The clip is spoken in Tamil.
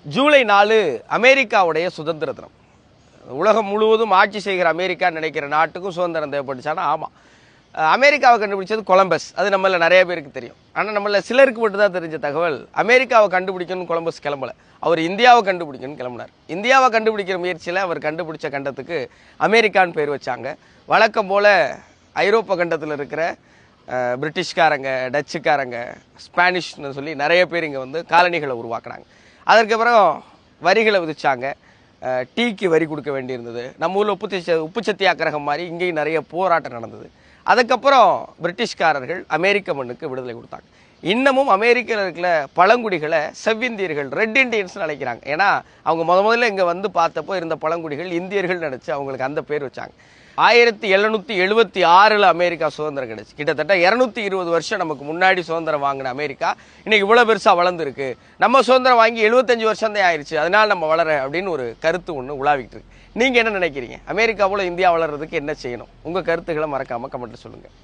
ஜூலை 4 அமெரிக்காவுடைய சுதந்திர தினம். உலகம் முழுவதும் ஆட்சி செய்கிற அமெரிக்கா நினைக்கிற நாட்டுக்கும் சுதந்திரம் தேவைப்பட்டுச்சானா ஆமாம். அமெரிக்காவை கண்டுபிடிச்சது கொலம்பஸ். அது நம்மள நிறைய பேருக்கு தெரியும். ஆனால் நம்மள சிலருக்கு மட்டும் தான் தெரிஞ்ச தகவல், அமெரிக்காவை கண்டுபிடிக்கணும்னு கொலம்பஸ் கிளம்பல, அவர் இந்தியாவை கண்டுபிடிக்கணும்னு கிளம்பினார். இந்தியாவை கண்டுபிடிக்கிற முயற்சியில் அவர் கண்டுபிடிச்ச கண்டத்துக்கு அமெரிக்கான்னு பேர் வச்சாங்க. வழக்கம் போல் ஐரோப்பா கண்டத்தில் இருக்கிற பிரிட்டிஷ்காரங்க, டச்சுக்காரங்க, ஸ்பானிஷ்னு சொல்லி நிறைய பேர் இங்கே வந்து காலனிகளை உருவாக்குனாங்க. அதற்கப்புறம் வரிகளை விதிச்சாங்க. டீக்கு வரி கொடுக்க வேண்டியிருந்தது. நம்ம ஊரில் உப்பு சத்தியாகிரகம் மாதிரி இங்கேயும் நிறைய போராட்டம் நடந்தது. அதுக்கப்புறம் பிரிட்டிஷ்காரர்கள் அமெரிக்க மண்ணுக்கு விடுதலை கொடுத்தாங்க. இன்னமும் அமெரிக்காவில் இருக்கிற பழங்குடிகளை செவ்விந்தியர்கள், ரெட் இண்டியன்ஸ்னு அழைக்கிறாங்க. ஏன்னா அவங்க முதல்ல இங்கே வந்து பார்த்தப்போ இருந்த பழங்குடிகள் இந்தியர்கள் நினச்சி அவங்களுக்கு அந்த பேர் வச்சாங்க. 1776 அமெரிக்கா சுதந்திரம் கிடைச்சு. கிட்டத்தட்ட 220 வருஷம் நமக்கு முன்னாடி சுதந்திரம் வாங்கின அமெரிக்கா இன்னைக்கு இவ்வளோ பெருசாக வளர்ந்துருக்கு. நம்ம சுதந்திரம் வாங்கி 75 வருஷம் தான் ஆயிடுச்சு, அதனால் நம்ம வளர அப்படின்னு ஒரு கருத்து ஒன்று உலாவிட்டு இருக்கு. நீங்கள் என்ன நினைக்கிறீங்க? அமெரிக்கா போல இந்தியா வளர்றதுக்கு என்ன செய்யணும்? உங்கள் கருத்துக்களை மறக்காமல் கமெண்ட்டில் சொல்லுங்கள்.